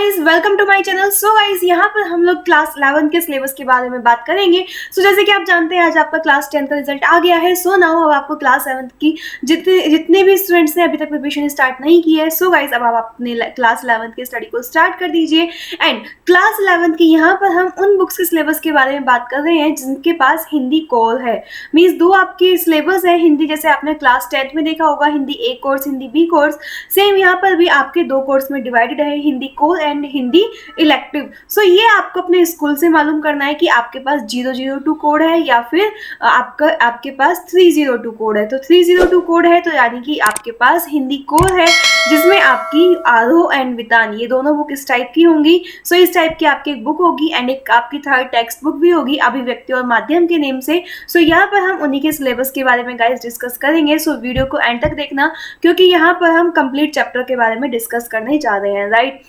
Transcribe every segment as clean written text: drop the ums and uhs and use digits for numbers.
Guys, welcome to my channel. So guys, यहाँ पर हम लोग क्लास 11 के सिलेबस के बारे में बात करेंगे। जैसे कि आप जानते हैं, आज आपका क्लास 10 का रिजल्ट आ गया है। नाउ अब आपको क्लास 7 की जितने भी स्टूडेंट्स ने अभी तक प्रिपरेशन स्टार्ट नहीं की है, गाइस अब आप अपने क्लास 11 की स्टडी को स्टार्ट कर दीजिए। एंड क्लास 11 की यहाँ पर हम उन बुक्स के सिलेबस के बारे में बात कर रहे हैं जिनके पास हिंदी कोर है। मीन्स दो आपके सिलेबस है हिंदी, जैसे आपने क्लास 10 में देखा होगा, Hindi A course, Hindi B course. Same यहाँ पर भी आपके दो कोर्स में डिवाइडेड है, Hindi core and Hindi elective. ये आपको अपने स्कूल से मालूम करना है कि आपके पास 002 कोड है या फिर आपके पास 302 कोड है। तो 302 कोड है तो यानी कि आपके पास हिंदी कोर है, जिसमें आपकी आरोह एंड वितान ये दोनों बुक इस टाइप की होंगी। इस टाइप की आपकी एक बुक होगी एंड एक आपकी थर्ड टेक्स्ट बुक भी होगी, अभिव्यक्ति और माध्यम के नेम से। यहाँ पर हम उन्हीं के सिलेबस के बारे में गाइस डिस्कस करेंगे। वीडियो को एंड तक देखना, क्योंकि यहाँ पर हम कंप्लीट चैप्टर के बारे में डिस्कस करने जा रहे हैं, राइट।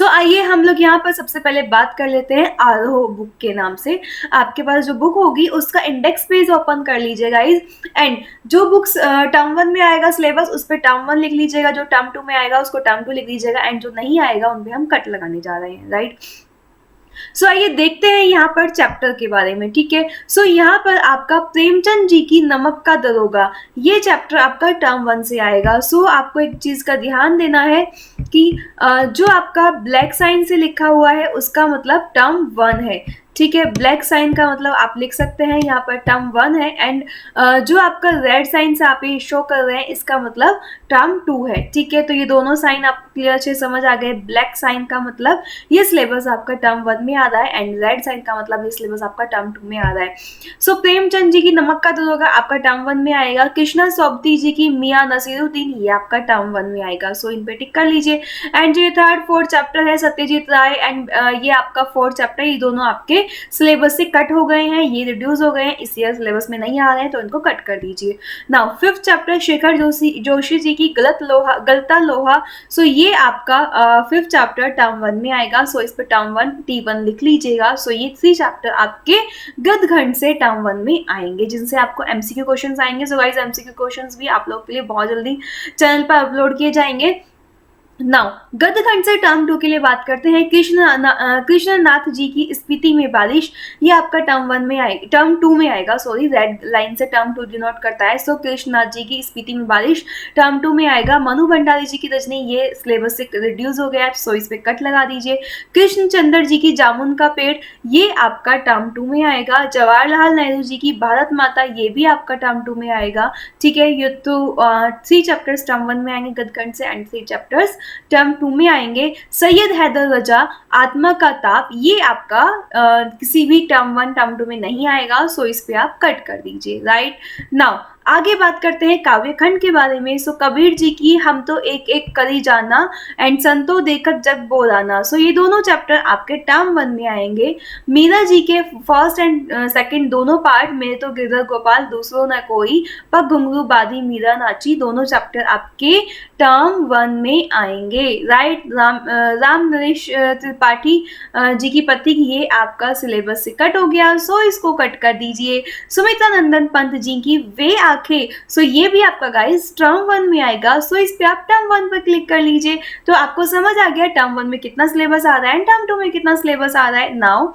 आइए हम लोग यहाँ पर सबसे पहले बात कर लेते हैं आरोह बुक के नाम से। आपके पास जो बुक होगी उसका इंडेक्स पेज ओपन कर लीजिएगा गाइस। एंड जो बुक्स टर्म 1 में आएगा सिलेबस, उस पर टर्म 1 लिख लीजिएगा, जो टर्म 2 में आएगा उसको टर्म 2 लिख लीजिएगा, एंड जो नहीं आएगा उन पे हम कट लगाने जा रहे हैं, राइट। आइए देखते हैं यहाँ पर चैप्टर के बारे में, ठीक है। यहाँ पर आपका प्रेमचंद जी की नमक का दरोगा, ये चैप्टर आपका टर्म 1 से आएगा। आपको एक चीज का ध्यान देना है कि जो आपका ब्लैक साइन से लिखा हुआ है उसका मतलब टर्म 1 है, ठीक है। ब्लैक साइन का मतलब आप लिख सकते हैं यहाँ पर टर्म 1 है, एंड जो आपका रेड साइन से आप ये शो कर रहे हैं इसका मतलब टर्म 2 है, ठीक है। तो ये दोनों साइन आपको क्लियर अच्छे समझ आ गए। ब्लैक साइन का मतलब ये सिलेबस आपका टर्म 1 में आ रहा है, एंड रेड साइन का मतलब ये सिलेबस आपका टर्म 2 में आ रहा है। प्रेमचंद जी की नमक का दरोगा आपका टर्म 1 में आएगा। कृष्णा सोबती जी की मियां नसीरुद्दीन, ये आपका टर्म 1 में आएगा। इन पे टिक कर लीजिए। एंड जो थर्ड फोर्थ चैप्टर है सत्यजीत राय, एंड ये आपका फोर्थ चैप्टर, ये दोनों आपके सिलेबस से कट हो गए हैं, ये रिड्यूस हो गए हैं, इस ईयर सिलेबस में नहीं आ रहे हैं, तो इनको कट कर दीजिए। Now fifth chapter Shekhar Joshi ji की गलता लोहा। ये आपका फिफ्थ चैप्टर टर्म 1 में आएगा। इस पर टर्म 1 T1 लिख लीजिएगा। ये 3 चैप्टर आपके गदघंट से टर्म 1 में आएंगे, जिनसे आपको MCQ क्वेश्चंस आएंगे। गाइस MCQ क्वेश्चंस भी आप लोग के लिए बहुत जल्दी चैनल पर अपलोड किए जाएंगे। नाउ गदघंट से टर्म 2 के लिए बात करते हैं। कृष्णनाथ जी की स्पीति में बारिश, ये आपका टर्म 2 में आएगा। रेड लाइन से टर्म 2 डिनोट करता है। कृष्णनाथ जी की स्पीति में बारिश टर्म 2 में आएगा। मनु भंडारी जी की रजनी, ये सिलेबस से रिड्यूस हो गया, इस पे कट लगा दीजिए। कृष्णचंद्र जी की जामुन का पेड़, ये आपका टर्म 2 में आएगा। जवाहरलाल नेहरू जी की भारत माता, ये भी आपका टर्म 2 में आएगा, ठीक है। ये तो 3 चैप्टर्स टर्म 1 में आएंगे गदघंट से, एंड 3 चैप्टर्स टर्म 2 में आएंगे। सैयद हैदर रजा आत्मा का ताप, ये आपका किसी भी टर्म 1 टर्म 2 में नहीं आएगा। इस पे आप कट कर दीजिए, राइट। नाउ आगे बात करते हैं काव्यखंड के बारे में। कबीर जी की हम तो एक एक करी जाना, एंड संतो देखत जग बोलाना। ये दोनों चैप्टर आपके टर्म 1 में आएंगे। मीरा जी के फर्स्ट एंड सेकंड दोनों पार्ट, मेरे तो गिरधर गोपाल दूसरों न कोई, पग घुंघरू बाधी मीरा नाची, दोनों चैप्टर आपके टर्म 1 में आएंगे, राइट। राम नरेश त्रिपाठी जी की पत्नी, ये आपका सिलेबस से कट हो गया। इसको कट कर दीजिए। सुमित्रा नंदन पंत जी की वे आंखें, ये भी आपका गाइस टर्म 1 में आएगा। इस पे आप टर्म 1 पर क्लिक कर लीजिए। तो आपको समझ आ गया टर्म 1 में कितना सिलेबस आ रहा है, टर्म 2 में कितना सिलेबस आ रहा है। नाउ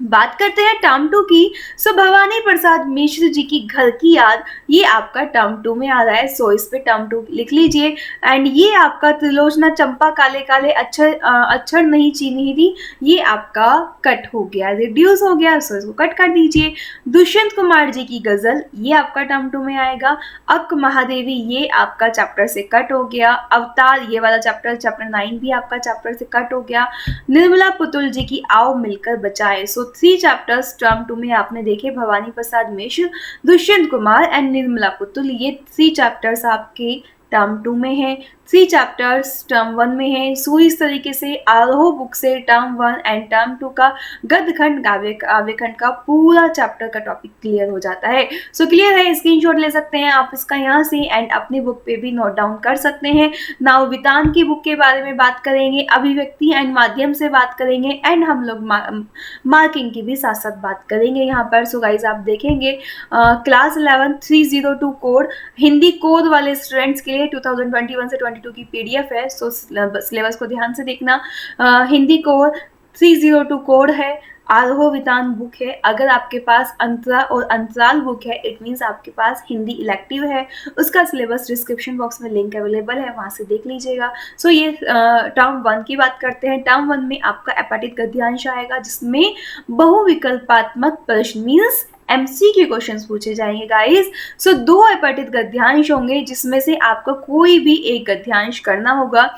बात करते हैं टर्म 2 की। भवानी प्रसाद मिश्र जी की घर की याद, ये आपका टर्म 2 में आ रहा है। इस पे टर्म 2 लिख लीजिए। एंड ये आपका त्रिलोचना चंपा काले काले अक्षर नहीं चीन्ही, ये आपका कट हो गया, रिड्यूस हो गया। इसको कट कर दीजिए। दुष्यंत कुमार जी की गजल, ये आपका टर्म 2 में आएगा। अक महादेवी, ये आपका चैप्टर से कट हो गया। अवतार, ये वाला चैप्टर 9 भी आपका चैप्टर से कट हो गया। निर्मला पुतुल जी की आओ मिलकर बचाए। 3 चैप्टर्स टर्म 2 में आपने देखे, भवानी प्रसाद मिश्र, दुष्यंत कुमार एंड निर्मला पुतुल, ये 3 चैप्टर्स आपके टर्म 2 में है। 3 चैप्टर्स टर्म 1 में है। इस तरीके से आरोह बुक से टर्म 1 एंड टर्म 2 का गदघंट काव्यखंड का पूरा चैप्टर का टॉपिक क्लियर हो जाता है। क्लियर है, स्क्रीनशॉट ले सकते हैं आप इसका यहाँ से, एंड अपनी बुक पे भी नोट डाउन कर सकते हैं। नाउ वितान की बुक के बारे में बात करेंगे, अभिव्यक्ति एंड माध्यम से बात करेंगे, एंड हम लोग मार्किंग की भी साथ साथ बात करेंगे यहाँ पर। गाइज आप देखेंगे क्लास 11 302 कोड हिंदी कोड वाले स्टूडेंट्स के लिए 2021 से 2022 की PDF है, सो सिलेबस को ध्यान से देखना। हिंदी कोड 302 कोड है। आरोह वितान बुक है। अगर आपके पास अंतरा और अंतराल बुक है, इट मीन्स आपके पास हिंदी इलेक्टिव है। उसका सिलेबस डिस्क्रिप्शन बॉक्स में लिंक अवेलेबल है, वहाँ से देख लीजिएगा। सो ये टर्म 1 की बात करते हैं। टर्म 1 में आपका एपाटिक गद्यांश आएगा, जिसमें बहुविकल्पात्मक प्रश्न मीन्स MCQ क्वेश्चंस पूछे जाएंगे गाइस। सो 2 एपाटिक गद्यांश होंगे, जिसमें से आपको कोई भी एक गद्यांश करना होगा,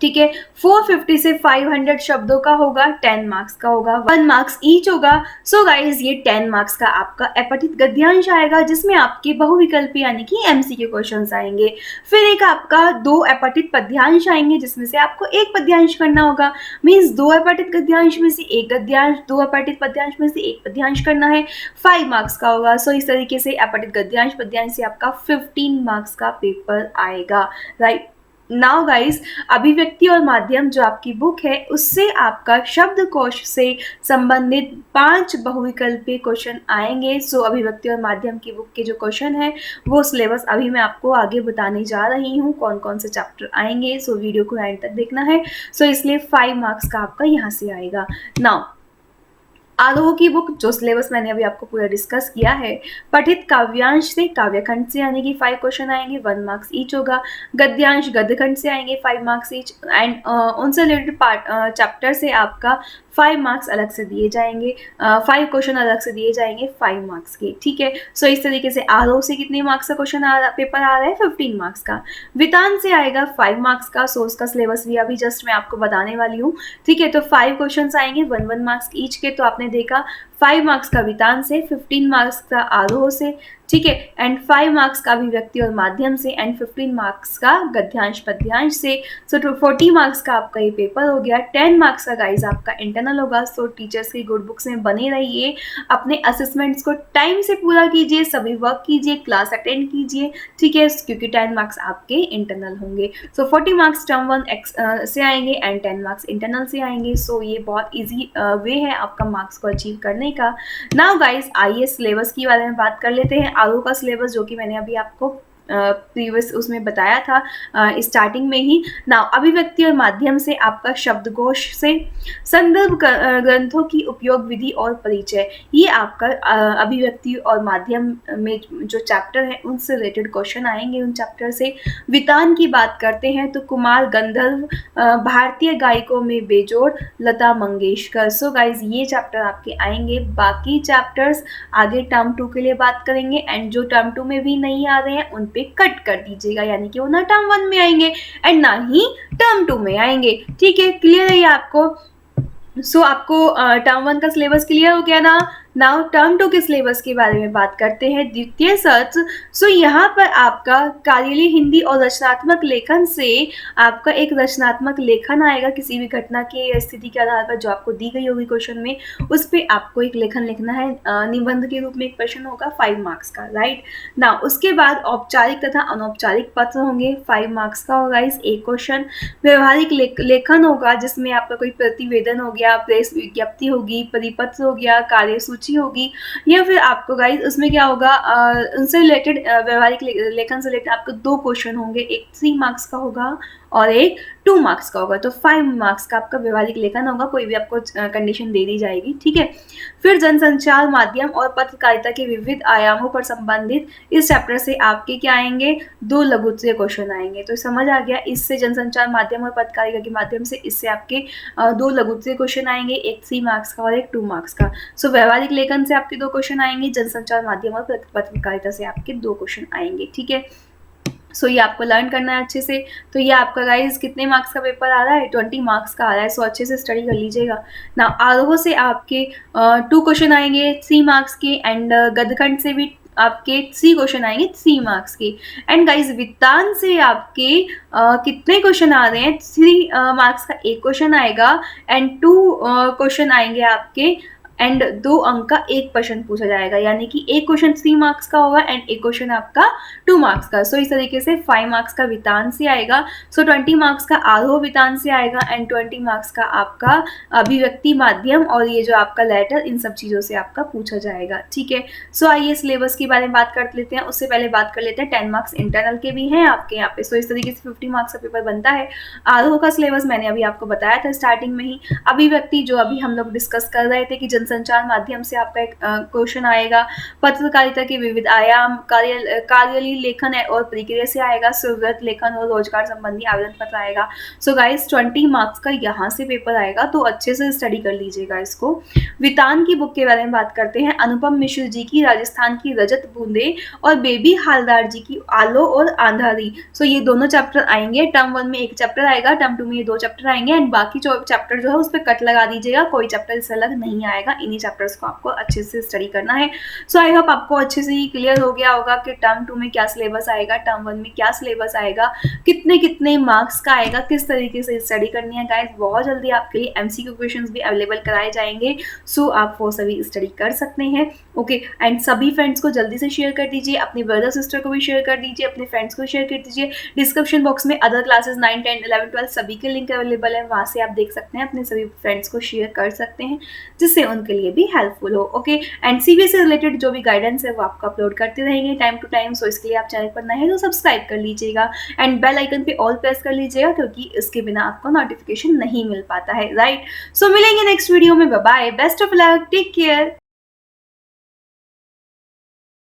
ठीक है। 450 से 500 शब्दों का होगा, 10 मार्क्स का होगा, 1 मार्क्स ईच होगा। सो गाइज ये 10 मार्क्स का आपका एपाटिक गद्यांश आएगा, जिसमें आपके बहुविकल्पी यानी कि MCQ क्वेश्चंस आएंगे। फिर एक आपका 2 एपाटिक पद्यांश आएंगे, जिसमें से आपको एक पद्यांश करना होगा, मीन्स 2 एपाटिक गद्यांश में से एक गद्यांश, 2 एपाटिक पद्यांश में से एक पद्यांश करना है, 5 मार्क्स का होगा। सो इस तरीके से एपाटिक गद्यांश पद्यांश से आपका 15 मार्क्स का पेपर आएगा, राइट। नाउ गाइस, अभिव्यक्ति और माध्यम जो आपकी बुक है, उससे आपका शब्दकोश से संबंधित 5 बहुविकल्पीय क्वेश्चन आएंगे। सो अभिव्यक्ति और माध्यम की बुक के जो क्वेश्चन है, वो सिलेबस अभी मैं आपको आगे बताने जा रही हूँ, कौन कौन से चैप्टर आएंगे। सो वीडियो को एंड तक देखना है। सो इसलिए 5 मार्क्स का आपका यहाँ से आएगा। नाउ आरोह की बुक, जो सिलेबस मैंने अभी आपको पूरा डिस्कस किया है, पठित काव्यांश से काव्यखंड से आने की 5 क्वेश्चन आएंगे, 1 मार्क्स ईच होगा। गद्यांश गद्यखंड से आएंगे, 5 मार्क्स ईच, एंड उनसे रिलेटेड पार्ट चैप्टर से आपका 5 मार्क्स अलग से दिए जाएंगे, 5 क्वेश्चन अलग से दिए जाएंगे 5 मार्क्स के, ठीक है। सो इस तरीके से आरोह से कितने मार्क्स का क्वेश्चन पेपर आ रहा है, 15 मार्क्स का। वितान से आएगा 5 मार्क्स का। सो उसका सिलेबस भी अभी जस्ट मैं आपको बताने वाली हूँ, ठीक है। तो 5 क्वेश्चन आएंगे 1 मार्क्स ईच के। तो आपने देखा 5 मार्क्स का वितान से, 15 मार्क्स का आरोह से, ठीक है, एंड 5 मार्क्स का अभिव्यक्ति और माध्यम से, एंड 15 मार्क्स का गद्यांश पद्यांश से। सो 40 मार्क्स का आपका ये पेपर हो गया। 10 मार्क्स का गाइज आपका इंटरनल होगा। सो टीचर्स की गुड बुक्स में बने रहिए, अपने असेसमेंट्स को टाइम से पूरा कीजिए, सभी वर्क कीजिए, क्लास अटेंड कीजिए, ठीक है, क्योंकि 10 मार्क्स आपके इंटरनल होंगे। सो 40 मार्क्स टर्म 1 से आएंगे एंड 10 मार्क्स इंटरनल से आएंगे। सो ये बहुत ईजी वे है आपका मार्क्स को अचीव करने का। नाउ गाइज आइए सिलेबस के बारे में बात कर लेते हैं। आरोह का सिलेबस, जो कि मैंने अभी आपको प्रीवियस उसमें बताया था स्टार्टिंग में ही। नाउ अभिव्यक्ति और माध्यम से आपका शब्दकोश से संदर्भ ग्रंथों की उपयोग विधि और परिचय, ये आपका अभिव्यक्ति और माध्यम में जो चैप्टर है, उनसे रिलेटेड क्वेश्चन आएंगे उन चैप्टर से। वितान की बात करते हैं तो कुमार गंधर्व, भारतीय गायकों में बेजोड़ लता मंगेशकर। सो गाइज ये चैप्टर आपके आएंगे। बाकी चैप्टर्स आगे टर्म 2 के लिए बात करेंगे, एंड जो टर्म 2 में भी नहीं आ रहे हैं उन पे कट कर दीजिएगा, यानी कि वो ना टर्म 1 में आएंगे एंड ना ही टर्म 2 में आएंगे, ठीक है। क्लियर है ये आपको? सो आपको टर्म 1 का सिलेबस क्लियर हो गया ना। नाउ टर्म 2 के सिलेबस के बारे में बात करते हैं। द्वितीय सत्र, सो यहाँ पर आपका कार्यालय हिंदी और रचनात्मक लेखन से आपका एक रचनात्मक लेखन आएगा, किसी भी घटना के स्थिति के आधार पर जो आपको दी गई होगी क्वेश्चन में, उस पर आपको एक लेखन लिखना है। निबंध के रूप में एक प्रश्न होगा 5 मार्क्स का, राइट। नाउ उसके बाद औपचारिक तथा अनौपचारिक पत्र होंगे, 5 मार्क्स का होगा इस एक क्वेश्चन। व्यवहारिक लेखन होगा, जिसमें आपका कोई प्रतिवेदन हो गया, प्रेस विज्ञप्ति होगी, परिपत्र हो गया, कार्यसूची होगी, या फिर आपको गाइज उसमें क्या होगा, उनसे रिलेटेड व्यवहारिक लेखन से रिलेटेड आपको 2 क्वेश्चन होंगे, एक 3 मार्क्स का होगा और एक 2 मार्क्स का होगा। तो 5 मार्क्स का आपका व्यवहारिक लेखन होगा, कोई भी आपको कंडीशन दे दी जाएगी, ठीक है। फिर जनसंचार माध्यम और पत्रकारिता के विविध आयामों पर संबंधित इस चैप्टर से आपके क्या आएंगे, 2 लघुत्तरीय क्वेश्चन आएंगे। तो समझ आ गया, इससे जनसंचार माध्यम और पत्रकारिता के माध्यम से इससे आपके 2 लघुत्तरीय क्वेश्चन आएंगे, एक 3 मार्क्स का और एक 2 मार्क्स का। सो व्यवहारिक लेखन से आपके 2 क्वेश्चन आएंगे, जनसंचार माध्यम और पत्रकारिता से आपके 2 क्वेश्चन आएंगे, ठीक है। सो ये आपको लर्न करना है अच्छे से। तो ये आपका गाइज कितने मार्क्स का पेपर आ रहा है, 20 मार्क्स का आ रहा है। सो अच्छे से स्टडी कर लीजिएगा ना। आरोह से आपके 2 क्वेश्चन आएंगे 3 मार्क्स के, एंड गद्यखंड से भी आपके 3 क्वेश्चन आएंगे 3 मार्क्स के। एंड गाइज वितान से आपके कितने क्वेश्चन आ रहे हैं, 3 मार्क्स का एक क्वेश्चन आएगा, एंड 2 क्वेश्चन आएंगे आपके, एंड 2 अंक का एक प्रश्न पूछा जाएगा, यानी कि एक क्वेश्चन 3 मार्क्स का होगा एंड एक क्वेश्चन आपका 2 मार्क्स का। सो इस तरीके से 5 मार्क्स का वितान से आएगा, सो 20 मार्क्स का आरोह वितान से आएगा एंड 20 मार्क्स का आपका अभिव्यक्ति माध्यम और ये जो आपका लेटर, इन सब चीज़ों से आपका पूछा जाएगा। ठीक है, सो आइए सिलेबस के बारे में बात कर लेते हैं। उससे पहले बात कर लेते हैं 10 मार्क्स इंटरनल के भी हैं आपके यहाँ पे। सो इस तरीके से 50 मार्क्स का पेपर बनता है। आरोह का सिलेबस मैंने अभी आपको बताया था स्टार्टिंग में ही। अभिव्यक्ति जो अभी हम लोग डिस्कस कर रहे थे कि जनसंचार माध्यम से आपका एक क्वेश्चन आएगा। पत्रकारिता के विविध आयाम, कार्यलील लेखन है और प्रक्रिया से आएगा। सुव्रत लेखन और रोजगार संबंधी आवेदन पत्र आएगा। सो गाइस 20 मार्क्स का यहाँ से पेपर आएगा, तो अच्छे से स्टडी कर लीजिएगा इसको। वितान की बुक के बारे में बात करते हैं। अनुपम मिश्र जी की राजस्थान की रजत बूंदे और बेबी हालदार जी की आलो और आंधारी। सो ये दोनों चैप्टर आएंगे। टर्म 1 में एक चैप्टर आएगा, टर्म 2 में ये 2 चैप्टर आएंगे एंड बाकी चैप्टर जो है उस पर कट लगा दीजिएगा, कोई चैप्टर इससे अलग नहीं आएगा। इन्हीं चैप्टर्स को आपको अच्छे से स्टडी करना है। सो आई होप आपको अच्छे से ही क्लियर हो गया होगा कि टर्म 2 में क्या सिलेबस आएगा, टर्म 1 में क्या सिलेबस आएगा, कितने कितने मार्क्स का आएगा, किस तरीके से स्टडी करनी है। गाइस बहुत जल्दी आपके लिए एमसीक्यू क्वेश्चंस भी अवेलेबल कराए जाएंगे, सो आप वो सभी स्टडी कर सकते हैं। ओके, एंड सभी फ्रेंड्स को जल्दी से शेयर कर दीजिए, अपने ब्रदर सिस्टर को भी शेयर कर दीजिए, अपने फ्रेंड्स को शेयर कर दीजिए। डिस्क्रिप्शन बॉक्स में अदर क्लासेस 9, 10, 11, 12 सभी के लिंक अवेलेबल है, वहाँ से आप देख सकते हैं, अपने सभी फ्रेंड्स को शेयर कर सकते हैं जिससे उनके लिए भी हेल्पफुल हो। ओके, एंड सीबीएसई रिलेटेड जो भी गाइडेंस है वो आपको अपलोड करते रहेंगे टाइम टू टाइम। सो इसके लिए आप चैनल पर नए हैं तो सब्सक्राइब कर लीजिएगा एंड बेल आइकन पे ऑल प्रेस कर लीजिएगा, क्योंकि इसके बिना आपको नोटिफिकेशन नहीं मिल पाता है, राइट। सो मिलेंगे नेक्स्ट वीडियो में। Bye bye, best of luck, take care.